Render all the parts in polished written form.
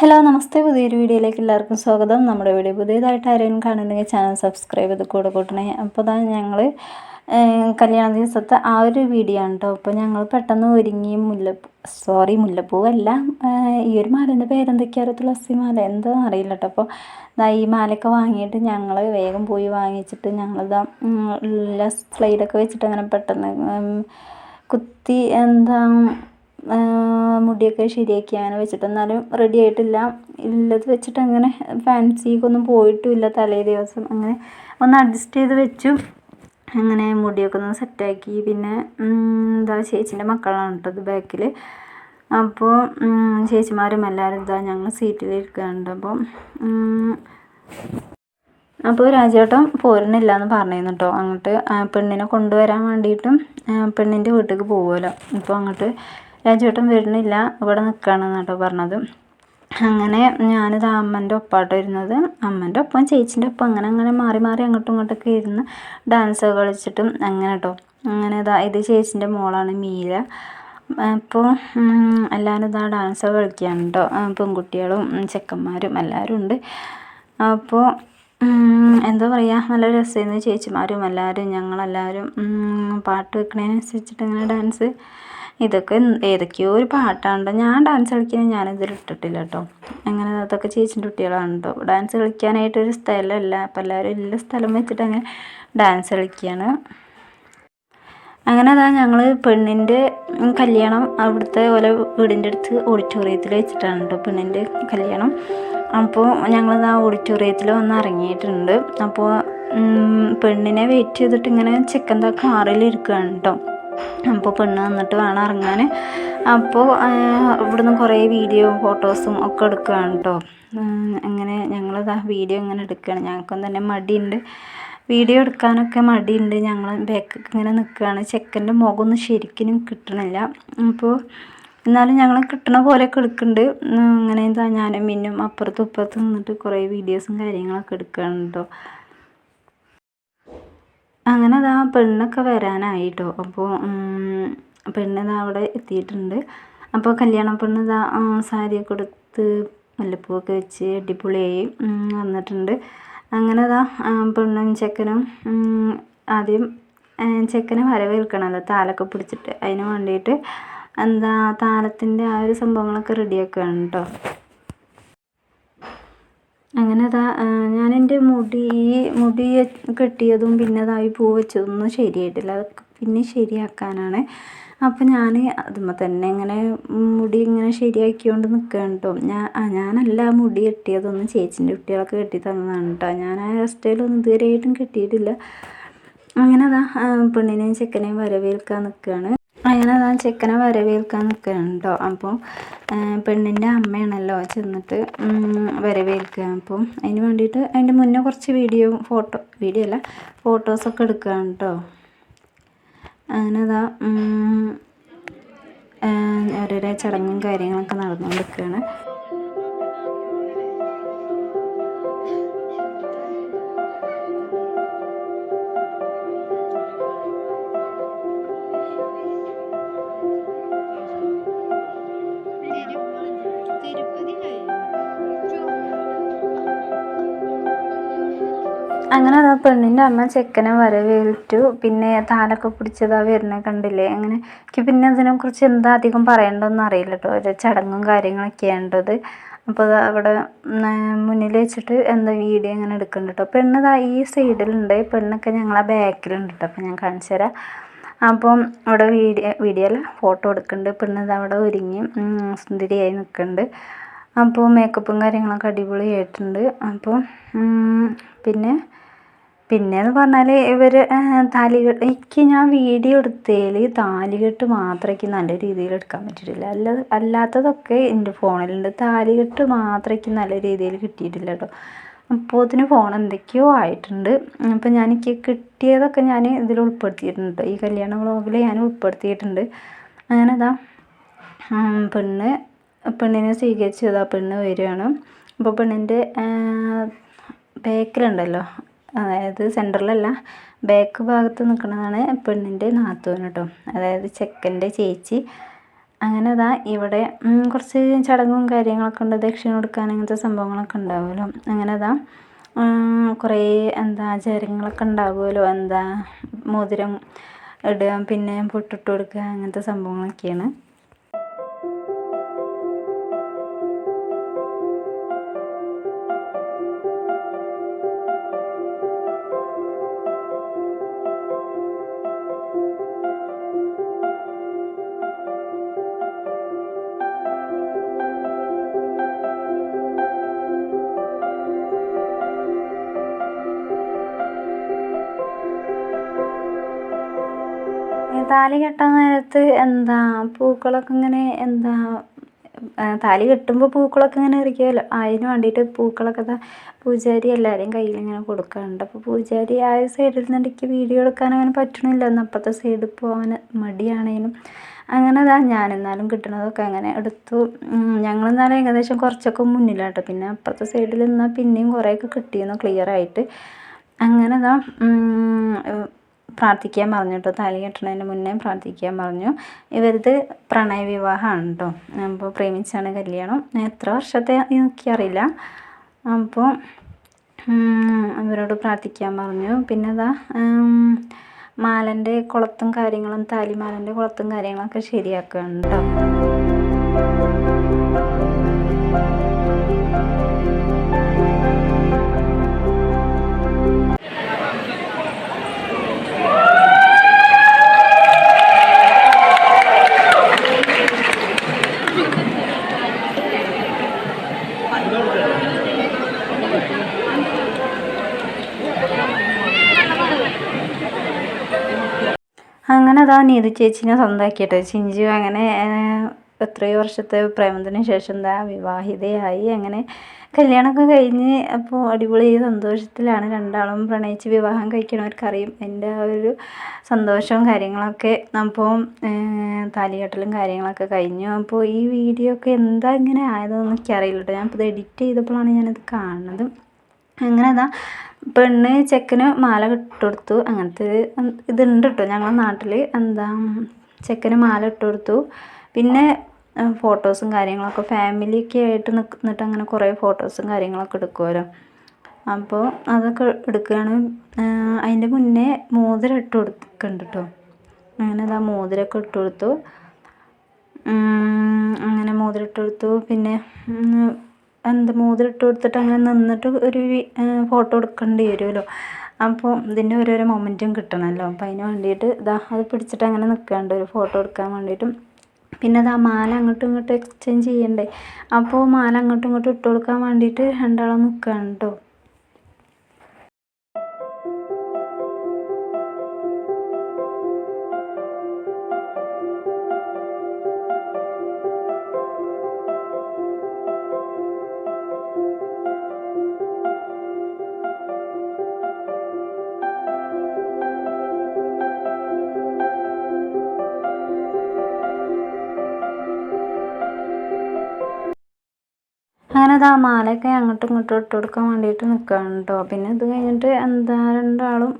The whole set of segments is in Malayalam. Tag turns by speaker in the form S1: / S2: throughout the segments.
S1: ഹലോ നമസ്തേ, പുതിയൊരു വീഡിയോയിലേക്ക് എല്ലാവർക്കും സ്വാഗതം. നമ്മുടെ വീഡിയോ പുതിയതായിട്ട് ആരെങ്കിലും കാണുന്നുണ്ടെങ്കിൽ ചാനൽ സബ്സ്ക്രൈബ് ചെയ്ത് കൂടെ കൂട്ടണേ. അപ്പോൾ ഇതാ ഞങ്ങൾ കല്യാണ ദിവസത്തെ ആ ഒരു വീഡിയോ ആണ് കേട്ടോ. അപ്പോൾ ഞങ്ങൾ പെട്ടെന്ന് ഒരുങ്ങി മുല്ലപ്പൂവല്ല, ഈ ഒരു മാലേൻ്റെ പേരെന്തൊക്കെയാണ്, തുളസി മാല എന്താണെന്ന് അറിയില്ല കേട്ടോ. അപ്പോൾ ഇതാ ഈ മാലയൊക്കെ വാങ്ങിയിട്ട് ഞങ്ങൾ വേഗം പോയി വാങ്ങിച്ചിട്ട് ഞങ്ങളിതാ ഉള്ള സ്ലൈഡൊക്കെ വെച്ചിട്ട് അങ്ങനെ പെട്ടെന്ന് കുത്തി മുടിയൊക്കെ ശരിയാക്കി അങ്ങനെ വെച്ചിട്ട്, എന്നാലും റെഡി ആയിട്ടില്ല. ഉള്ളത് വെച്ചിട്ട് അങ്ങനെ ഫാൻസിക്കൊന്നും പോയിട്ടുമില്ല. തലേ ദിവസം അങ്ങനെ ഒന്ന് അഡ്ജസ്റ്റ് ചെയ്ത് വെച്ചു. അങ്ങനെ മുടിയൊക്കെ ഒന്ന് സെറ്റാക്കി. പിന്നെ ചേച്ചീൻ്റെ മക്കളാണ് കേട്ടത് ബാക്കിൽ. അപ്പോൾ ചേച്ചിമാരും എല്ലാവരും ഞങ്ങൾ സീറ്റിലിരിക്കുന്നുണ്ട്. അപ്പോൾ രാജേട്ടൻ പോരുന്നില്ല എന്ന് പറഞ്ഞിരുന്നു കേട്ടോ. അങ്ങോട്ട് പെണ്ണിനെ കൊണ്ടുവരാൻ വേണ്ടിയിട്ടും പെണ്ണിൻ്റെ വീട്ടിലേക്ക് പോകുമല്ലോ. അപ്പോൾ അങ്ങോട്ട് രാജേട്ടൻ വരുന്നില്ല, ഇവിടെ നിൽക്കുകയാണെന്ന് കേട്ടോ പറഞ്ഞത്. അങ്ങനെ ഞാനിത് അമ്മൻ്റെ ഒപ്പാട്ടോ ഇരുന്നത്. അമ്മൻ്റെ ഒപ്പം ചേച്ചീൻ്റെ ഒപ്പം അങ്ങനെ മാറി അങ്ങോട്ടും ഇങ്ങോട്ടൊക്കെ ഇരുന്ന് ഡാൻസ് കളിച്ചിട്ടും അങ്ങനെ കേട്ടോ. അങ്ങനെ ഇത് ചേച്ചീൻ്റെ മോളാണ് മീര. അപ്പോൾ എല്ലാവരും ഡാൻസ് കളിക്കുകയാണ് കേട്ടോ. പെൺകുട്ടികളും ചെക്കന്മാരും എല്ലാവരും ഉണ്ട്. അപ്പോൾ എന്താ പറയുക, നല്ല രസമായിരുന്നു. ചേച്ചിമാരും എല്ലാവരും ഞങ്ങളെല്ലാവരും പാട്ട് വെക്കണതിനനുസരിച്ചിട്ട് ഇങ്ങനെ ഡാൻസ്, ഇതൊക്കെ ഏതൊക്കെയോ ഒരു പാട്ടാണ്. ഞാൻ ഡാൻസ് കളിക്കാൻ ഞാനിതിൽ ഇട്ടിട്ടില്ല കേട്ടോ. അങ്ങനെ അതൊക്കെ ചേച്ചിൻ്റെ കുട്ടികളാണ് കേട്ടോ. ഡാൻസ് കളിക്കാനായിട്ടൊരു സ്ഥലമല്ല, അപ്പോൾ എല്ലാവരും എല്ലാ സ്ഥലം വെച്ചിട്ട് അങ്ങനെ ഡാൻസ് കളിക്കുകയാണ്. അങ്ങനെ ഞങ്ങൾ പെണ്ണിൻ്റെ കല്യാണം അവിടുത്തെ ഓരോ വീടിൻ്റെ അടുത്ത് ഓഡിറ്റോറിയത്തിൽ വെച്ചിട്ടാണ് കേട്ടോ പെണ്ണിൻ്റെ കല്യാണം. അപ്പോൾ ഞങ്ങളിത് ഓഡിറ്റോറിയത്തിൽ വന്ന് ഇറങ്ങിയിട്ടുണ്ട്. അപ്പോൾ പെണ്ണിനെ വെയിറ്റ് ചെയ്തിട്ട് ഇങ്ങനെ ചെക്കൻ്റെ കാറിൽ ഇരിക്കുകയാണ് കേട്ടോ. അപ്പോൾ പെണ്ണ് വന്നിട്ട് വേണം ഇറങ്ങാൻ. അപ്പോൾ ഇവിടുന്ന് കുറേ വീഡിയോ ഫോട്ടോസും ഒക്കെ എടുക്കുകയാണ് കേട്ടോ. അങ്ങനെ ഞങ്ങളിതാ വീഡിയോ ഇങ്ങനെ എടുക്കുകയാണ്. ഞങ്ങൾക്കൊന്നും തന്നെ മടിയുണ്ട്, വീഡിയോ എടുക്കാനൊക്കെ മടിയുണ്ട്. ഞങ്ങൾ ബാക്കൊക്കെ ഇങ്ങനെ നിൽക്കുകയാണ്. ചെക്കൻ്റെ മുഖമൊന്നും ശരിക്കും കിട്ടണില്ല. അപ്പോൾ എന്നാലും ഞങ്ങൾ കിട്ടണ പോലെയൊക്കെ എടുക്കുന്നുണ്ട്. അങ്ങനെ ഞാനും മിന്നും അപ്പുറത്തും ഇപ്പുറത്തും നിന്നിട്ട് കുറേ വീഡിയോസും കാര്യങ്ങളൊക്കെ എടുക്കുകയാണ് കേട്ടോ. അങ്ങനെ പെണ്ണൊക്കെ വരാനായി കേട്ടോ. അപ്പോൾ പെണ്ണ് അവിടെ എത്തിയിട്ടുണ്ട്. അപ്പോൾ കല്യാണ പെണ്ണ് സാരിയൊക്കെ കൊടുത്ത് മുല്ലപ്പൂവൊക്കെ വെച്ച് അടിപൊളിയായി വന്നിട്ടുണ്ട്. അങ്ങനെ പെണ്ണും ചെക്കനും ആദ്യം ചെക്കനെ വരവേൽക്കണമല്ലോ താലൊക്കെ പിടിച്ചിട്ട്. അതിന് വേണ്ടിയിട്ട് താലത്തിൻ്റെ ആ ഒരു സംഭവങ്ങളൊക്കെ റെഡിയാക്കുകയാണ് കേട്ടോ. അങ്ങനെ ഞാൻ എൻ്റെ മുടി കെട്ടിയതും പിന്നെ ഈ പൂ വെച്ചതൊന്നും ശരിയായിട്ടില്ല. അതൊക്കെ പിന്നെ ശരിയാക്കാനാണ്. അപ്പോൾ ഞാൻ അതുമ്പോൾ തന്നെ ഇങ്ങനെ മുടി ഇങ്ങനെ ശരിയാക്കിക്കൊണ്ട് നിൽക്കുകയാണ് കേട്ടോ. ഞാനല്ല മുടി കെട്ടിയതൊന്നും, ചേച്ചീൻ്റെ കുട്ടികളൊക്കെ കെട്ടി തന്നതാണ് കേട്ടോ. ഞാൻ ആ ഹെയർ സ്റ്റൈലൊന്നും ഇതുവരെയായിട്ടും കെട്ടിയിട്ടില്ല. അങ്ങനെ പെണ്ണിനെയും ചെക്കനെയും വരവേൽക്കാൻ നിൽക്കുകയാണ്. അങ്ങനെ ചെക്കനെ വരവേൽക്കാൻ നിൽക്കുകയാണ് കേട്ടോ. അപ്പോൾ പെണ്ണിൻ്റെ അമ്മയാണല്ലോ ചെന്നിട്ട് വരവേൽക്കുക. അപ്പം അതിന് വേണ്ടിയിട്ട് അതിൻ്റെ മുന്നേ കുറച്ച് വീഡിയോ അല്ല ഫോട്ടോസൊക്കെ എടുക്കുകയാണ് കേട്ടോ. അങ്ങനെ ഓരോരോ ചടങ്ങും കാര്യങ്ങളൊക്കെ നടന്നുകൊണ്ടിരിക്കുകയാണ്. അങ്ങനെ പെണ്ണിൻ്റെ അമ്മ ചെക്കനെ വരവേറ്റു. പിന്നെ താലൊക്കെ പിടിച്ചതാ വരുന്നത് കണ്ടില്ലേ. അങ്ങനെ എനിക്ക് പിന്നെ അതിനെക്കുറിച്ച് എന്താ അധികം പറയേണ്ടതെന്ന് അറിയില്ല കേട്ടോ. ഒരു ചടങ്ങും കാര്യങ്ങളൊക്കെയാണ് ഉണ്ടത്. അപ്പോൾ അവിടെ മുന്നിൽ വെച്ചിട്ട് വീഡിയോ ഇങ്ങനെ എടുക്കുന്നുണ്ട് കേട്ടോ. പെണ്ണ് ഈ സൈഡിലുണ്ട്, പെണ്ണൊക്കെ ഞങ്ങളെ ബാക്കിലുണ്ട് കേട്ടോ. അപ്പോൾ ഞാൻ കാണിച്ചു തരാം. അപ്പം അവിടെ വീഡിയോ അല്ല ഫോട്ടോ എടുക്കുന്നുണ്ട്. പെണ്ണ് അവിടെ ഒരുങ്ങി സുന്ദരിയായി നിൽക്കുന്നുണ്ട്. അപ്പോൾ മേക്കപ്പും കാര്യങ്ങളൊക്കെ അടിപൊളിയായിട്ടുണ്ട്. അപ്പോൾ പിന്നെയെന്ന് പറഞ്ഞാൽ ഇവർ താലികെട്ട് ഞാൻ വീഡിയോ എടുത്തതിൽ താലികെട്ട് മാത്രമേ എനിക്ക് നല്ല രീതിയിൽ എടുക്കാൻ പറ്റിയിട്ടില്ല. അല്ലാത്തതൊക്കെ എൻ്റെ ഫോണിലുണ്ട്. താലികെട്ട് മാത്രമേ നല്ല രീതിയിൽ കിട്ടിയിട്ടില്ല കേട്ടോ. അപ്പോൾ അതിന് ഫോൺ എന്തൊക്കെയോ ആയിട്ടുണ്ട്. അപ്പോൾ എനിക്ക് കിട്ടിയതൊക്കെ ഞാൻ ഇതിൽ ഉൾപ്പെടുത്തിയിട്ടുണ്ട്. ഈ കല്യാണ വ്ളോഗിൽ ഞാൻ ഉൾപ്പെടുത്തിയിട്ടുണ്ട്. അങ്ങനെ പെണ്ണിനെ സ്വീകരിച്ചതാ പെണ്ണ് വരികയാണ്. അപ്പോൾ പെണ്ണിൻ്റെ ബാക്കിലുണ്ടല്ലോ, അതായത് സെൻറ്ററിലല്ല ബാക്ക് ഭാഗത്ത് നിൽക്കുന്നതാണ് പെണ്ണിൻ്റെ നാത്തൂൻ കേട്ടോ. അതായത് ചെക്കൻ്റെ ചേച്ചി. അങ്ങനെ അതാ ഇവിടെ കുറച്ച് ചടങ്ങും കാര്യങ്ങളൊക്കെ ഉണ്ട്. ദക്ഷിണ കൊടുക്കാൻ അങ്ങനത്തെ സംഭവങ്ങളൊക്കെ ഉണ്ടാവുമല്ലോ. അങ്ങനെ അതാ കുറേ ആചാരങ്ങളൊക്കെ ഉണ്ടാകുമല്ലോ. മോതിരം ഇടുക, പിന്നെ പൊട്ടിട്ട് കൊടുക്കുക, അങ്ങനത്തെ സംഭവങ്ങളൊക്കെയാണ്. താലി കെട്ടാൻ നേരത്ത് പൂക്കളൊക്കെ ഇങ്ങനെ താലി കെട്ടുമ്പോൾ പൂക്കളൊക്കെ ഇങ്ങനെ ഇരിക്കുമല്ലോ. അതിന് വേണ്ടിയിട്ട് പൂക്കളൊക്കെ പൂജാരി എല്ലാവരെയും കയ്യിൽ ഇങ്ങനെ കൊടുക്കാറുണ്ട്. അപ്പോൾ പൂജാരി ആ സൈഡിൽ നിന്നിട്ട് എനിക്ക് വീഡിയോ എടുക്കാൻ അങ്ങനെ പറ്റണില്ല. അപ്പുറത്തെ സൈഡിൽ പോകാൻ മടിയാണേനും അങ്ങനെ ഞാനെന്നാലും കിട്ടണതൊക്കെ അങ്ങനെ എടുത്തു. ഞങ്ങളെന്നാലും ഏകദേശം കുറച്ചൊക്കെ മുന്നിലാട്ടോ. പിന്നെ അപ്പുറത്തെ സൈഡിൽ നിന്നാൽ പിന്നെയും കുറേയൊക്കെ കിട്ടിയിരുന്നു ക്ലിയറായിട്ട്. അങ്ങനെ പ്രാർത്ഥിക്കാൻ പറഞ്ഞു കേട്ടോ. താലി കെട്ടുന്നതിന് മുന്നേ പ്രാർത്ഥിക്കാൻ പറഞ്ഞു. ഇവരത് പ്രണയ വിവാഹമാണ് കേട്ടോ. അപ്പോൾ പ്രേമിച്ചാണ് കല്യാണം. എത്ര വർഷത്തെ എനിക്കറിയില്ല. അപ്പോൾ അവരോട് പ്രാർത്ഥിക്കാൻ പറഞ്ഞു. പിന്നെ മാലൻ്റെ കുളത്തും കാര്യങ്ങളും, താലിമാലൻ്റെ കുളത്തും കാര്യങ്ങളൊക്കെ ശരിയാക്കുകയാണ് കേട്ടോ. അങ്ങനെ നീതു ചേച്ചീനെ സ്വന്തമാക്കിയിട്ട് ചിഞ്ചു അങ്ങനെ എത്രയോ വർഷത്തെ പ്രേമത്തിന് ശേഷം വിവാഹിതയായി. അങ്ങനെ കല്യാണമൊക്കെ കഴിഞ്ഞ് അപ്പോൾ അടിപൊളി സന്തോഷത്തിലാണ്. രണ്ടാളും പ്രണയിച്ച് വിവാഹം കഴിക്കണവർക്കറിയും എൻ്റെ ആ ഒരു സന്തോഷവും കാര്യങ്ങളൊക്കെ. അപ്പോൾ താലികെട്ടലും കാര്യങ്ങളൊക്കെ കഴിഞ്ഞു. അപ്പോൾ ഈ വീഡിയോ ഒക്കെ ഇങ്ങനെ ആയതെന്ന് എനിക്കറിയില്ല കേട്ടോ. ഞാനിപ്പോൾ ഇത് എഡിറ്റ് ചെയ്തപ്പോഴാണ് ഞാനത് കാണുന്നത്. അങ്ങനെ പെണ്ണ് ചെക്കന് മാല ഇട്ടുകൊടുത്തു. അങ്ങനത്തെ ഇതുണ്ട് കേട്ടോ ഞങ്ങളുടെ നാട്ടിൽ. ചെക്കന് മാല ഇട്ടുകൊടുത്തു. പിന്നെ ഫോട്ടോസും കാര്യങ്ങളൊക്കെ ഫാമിലിയൊക്കെ ആയിട്ട് നിന്നിട്ട് അങ്ങനെ കുറേ ഫോട്ടോസും കാര്യങ്ങളൊക്കെ എടുക്കുമല്ലോ. അപ്പോൾ അതൊക്കെ എടുക്കുകയാണ്. അതിൻ്റെ മുന്നേ മോതിരം ഇട്ട് കൊടുക്കുന്നുണ്ട് കേട്ടോ. അങ്ങനെ മോതിരമൊക്കെ ഇട്ട് കൊടുത്തു. അങ്ങനെ മോതിരം ഇട്ട് കൊടുത്തു. പിന്നെ മോതിരം ഇട്ട് കൊടുത്തിട്ട് അങ്ങനെ നിന്നിട്ട് ഒരു ഫോട്ടോ എടുക്കേണ്ടി വരുമല്ലോ. അപ്പോൾ ഇതിൻ്റെ ഓരോരോ മൊമെൻറ്റും കിട്ടണമല്ലോ. അപ്പോൾ അതിന് വേണ്ടിയിട്ട് അത് പിടിച്ചിട്ട് അങ്ങനെ നിൽക്കാണ്ട് ഒരു ഫോട്ടോ എടുക്കാൻ വേണ്ടിയിട്ടും. പിന്നെ മാല അങ്ങോട്ടും ഇങ്ങോട്ടും എക്സ്ചേഞ്ച് ചെയ്യണ്ടേ. അപ്പോൾ മാല അങ്ങോട്ടും ഇങ്ങോട്ടും ഇട്ട് കൊടുക്കാൻ വേണ്ടിയിട്ട് രണ്ടാളും നിൽക്കുകയാണ് കേട്ടോ. അങ്ങനെ മാലയൊക്കെ അങ്ങോട്ടും ഇങ്ങോട്ടും ഇട്ട് കൊടുക്കാൻ വേണ്ടിയിട്ട് നിൽക്കുകയാണ് കേട്ടോ. പിന്നെ ഇത് കഴിഞ്ഞിട്ട് രണ്ടാളും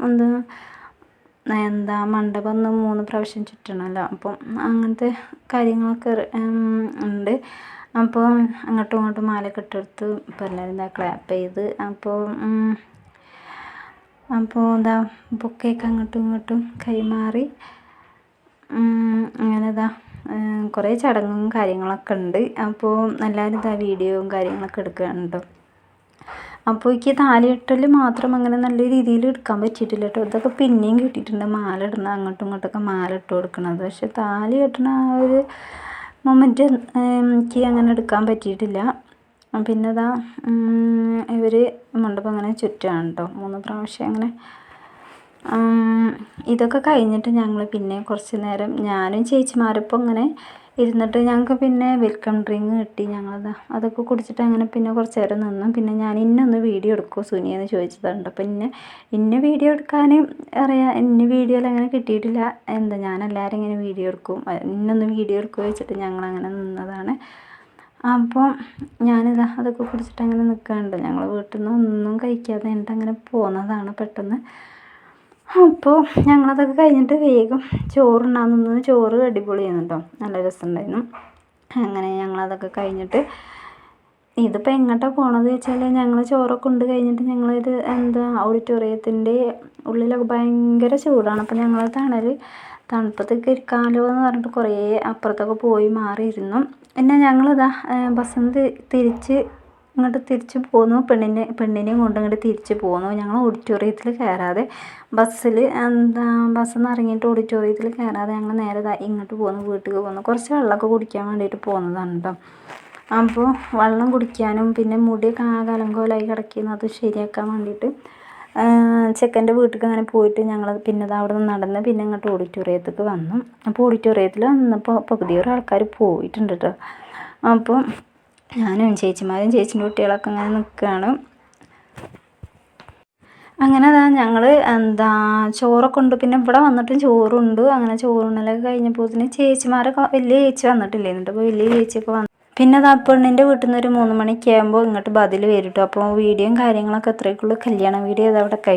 S1: മണ്ഡപം 3 പ്രാവശ്യം ചുറ്റണമല്ലോ. അപ്പം അങ്ങനത്തെ കാര്യങ്ങളൊക്കെ ഉണ്ട്. അപ്പോൾ അങ്ങോട്ടും ഇങ്ങോട്ടും മാലയൊക്കെ ഇട്ടെടുത്ത് ഇപ്പോൾ എല്ലാവരും ക്ലാപ്പ് ചെയ്ത്. അപ്പോൾ ബൊക്കെയൊക്കെ അങ്ങോട്ടും ഇങ്ങോട്ടും കൈമാറി. അങ്ങനെ കുറേ ചടങ്ങും കാര്യങ്ങളൊക്കെ ഉണ്ട്. അപ്പോൾ എല്ലാവരും വീഡിയോയും കാര്യങ്ങളൊക്കെ എടുക്കുകയാണ് കേട്ടോ. അപ്പോൾ എനിക്ക് താലികെട്ടൽ മാത്രം അങ്ങനെ നല്ല രീതിയിൽ എടുക്കാൻ പറ്റിയിട്ടില്ല കേട്ടോ. ഇതൊക്കെ പിന്നെയും കിട്ടിയിട്ടുണ്ട്. മാല ഇടുന്ന അങ്ങോട്ടും ഇങ്ങോട്ടൊക്കെ മാല ഇട്ട് കൊടുക്കണത്. പക്ഷെ താലി കെട്ടണ ആ ഒരു മൊമെൻറ്റ് എനിക്ക് അങ്ങനെ എടുക്കാൻ പറ്റിയിട്ടില്ല. പിന്നെ ഇവർ മണ്ഡപം അങ്ങനെ ചുറ്റുകയാണ് കേട്ടോ. 3 പ്രാവശ്യം അങ്ങനെ. ഇതൊക്കെ കഴിഞ്ഞിട്ട് ഞങ്ങൾ പിന്നെ കുറച്ച് നേരം ഞാനും ചേച്ചിമാരൊപ്പം ഇങ്ങനെ ഇരുന്നിട്ട് ഞങ്ങൾക്ക് പിന്നെ വെൽക്കം ഡ്രിങ്ക് കിട്ടി. അതൊക്കെ കുടിച്ചിട്ട് അങ്ങനെ പിന്നെ കുറച്ച് നേരം നിന്നു. പിന്നെ ഞാൻ ഇന്നൊന്ന് വീഡിയോ എടുക്കുമോ സുനിയെന്ന് ചോദിച്ചതുണ്ട്. അപ്പോൾ ഇന്ന വീഡിയോ എടുക്കാൻ അറിയാം. ഇന്ന വീഡിയോയിൽ അങ്ങനെ കിട്ടിയിട്ടില്ല. ഞാനെല്ലാവരും ഇങ്ങനെ വീഡിയോ എടുക്കും, ഇന്നൊന്ന് വീഡിയോ എടുക്കുമോ വെച്ചിട്ട് ഞങ്ങളങ്ങനെ നിന്നതാണ്. അപ്പോൾ അതൊക്കെ കുടിച്ചിട്ട് അങ്ങനെ നിൽക്കുന്നുണ്ട്. ഞങ്ങൾ വീട്ടിൽ നിന്ന് ഒന്നും കഴിക്കാതെ അങ്ങനെ പോന്നതാണ് പെട്ടെന്ന്. അപ്പോൾ ഞങ്ങളതൊക്കെ കഴിഞ്ഞിട്ട് വേഗം ചോറുണ്ണാൻ നിന്ന്. ചോറ് അടിപൊളിയായിരുന്നു കേട്ടോ, നല്ല രസമുണ്ടായിരുന്നു. അങ്ങനെ ഞങ്ങളതൊക്കെ കഴിഞ്ഞിട്ട് ഇതിപ്പോൾ എങ്ങോട്ടാണ് പോണത് വെച്ചാൽ ഞങ്ങൾ ചോറൊക്കെ ഉണ്ട് കഴിഞ്ഞിട്ട് ഞങ്ങളിത് ഓഡിറ്റോറിയത്തിൻ്റെ ഉള്ളിലൊക്കെ ഭയങ്കര ചൂടാണ്. അപ്പോൾ ഞങ്ങൾ തണുപ്പത്തൊക്കെ ഇരിക്കാമല്ലോ എന്ന് പറഞ്ഞിട്ട് കുറേ അപ്പുറത്തൊക്കെ പോയി മാറിയിരുന്നു. പിന്നെ ഞങ്ങളിതാ ബസ്സിൽ നിന്ന് തിരിച്ച് പോന്നു. പെണ്ണിനെയും കൊണ്ട് ഇങ്ങോട്ട് തിരിച്ച് പോന്നു. ഞങ്ങൾ ഓഡിറ്റോറിയത്തിൽ കയറാതെ ബസ്സിൽ ബസ്സിൽ നിന്ന് ഇറങ്ങിയിട്ട് ഓഡിറ്റോറിയത്തിൽ കയറാതെ ഞങ്ങൾ നേരെ ഇങ്ങോട്ട് പോന്നു, വീട്ടിലേക്ക് പോന്നു. കുറച്ച് വെള്ളമൊക്കെ കുടിക്കാൻ വേണ്ടിയിട്ട് പോകുന്നതാണ് കേട്ടോ. അപ്പോൾ വെള്ളം കുടിക്കാനും പിന്നെ മുടിയൊക്കെ ആകെ അലങ്കോലമായി കിടക്കുന്നത് അത് ശരിയാക്കാൻ വേണ്ടിയിട്ട് ചെക്കൻ്റെ വീട്ടിലേക്ക് അങ്ങനെ പോയിട്ട് ഞങ്ങൾ പിന്നെ അവിടെ നിന്ന് നടന്ന് പിന്നെ ഇങ്ങോട്ട് ഓഡിറ്റോറിയത്തേക്ക് വന്നു. അപ്പോൾ ഓഡിറ്റോറിയത്തിൽ വന്നപ്പോൾ പകുതിയോളം ആൾക്കാർ പോയിട്ടുണ്ട് കേട്ടോ. അപ്പോൾ ഞാനും ചേച്ചിമാരും ചേച്ചിൻ്റെ കുട്ടികളൊക്കെ അങ്ങനെ നിൽക്കുകയാണ്. അങ്ങനെ ഞങ്ങൾ ചോറൊക്കെ ഉണ്ട്. പിന്നെ ഇവിടെ വന്നിട്ടും ചോറുണ്ട്. അങ്ങനെ ചോറുണ്ണലൊക്കെ കഴിഞ്ഞപ്പോൾ ചേച്ചിമാരൊക്കെ വലിയ ചേച്ചി വന്നിട്ടില്ലായിരുന്നു. അപ്പോൾ വലിയ ചേച്ചിയൊക്കെ വന്നു. പിന്നെ പെണ്ണിൻ്റെ വീട്ടിൽ നിന്ന് ഒരു 3 മണിയൊക്കെ ആകുമ്പോൾ ഇങ്ങോട്ട് ബദൽ വരും കേട്ടോ. അപ്പോൾ വീഡിയോയും കാര്യങ്ങളൊക്കെ അത്രയൊക്കെയുള്ളൂ. കല്യാണ വീഡിയോ അതവിടെ കഴിഞ്ഞു.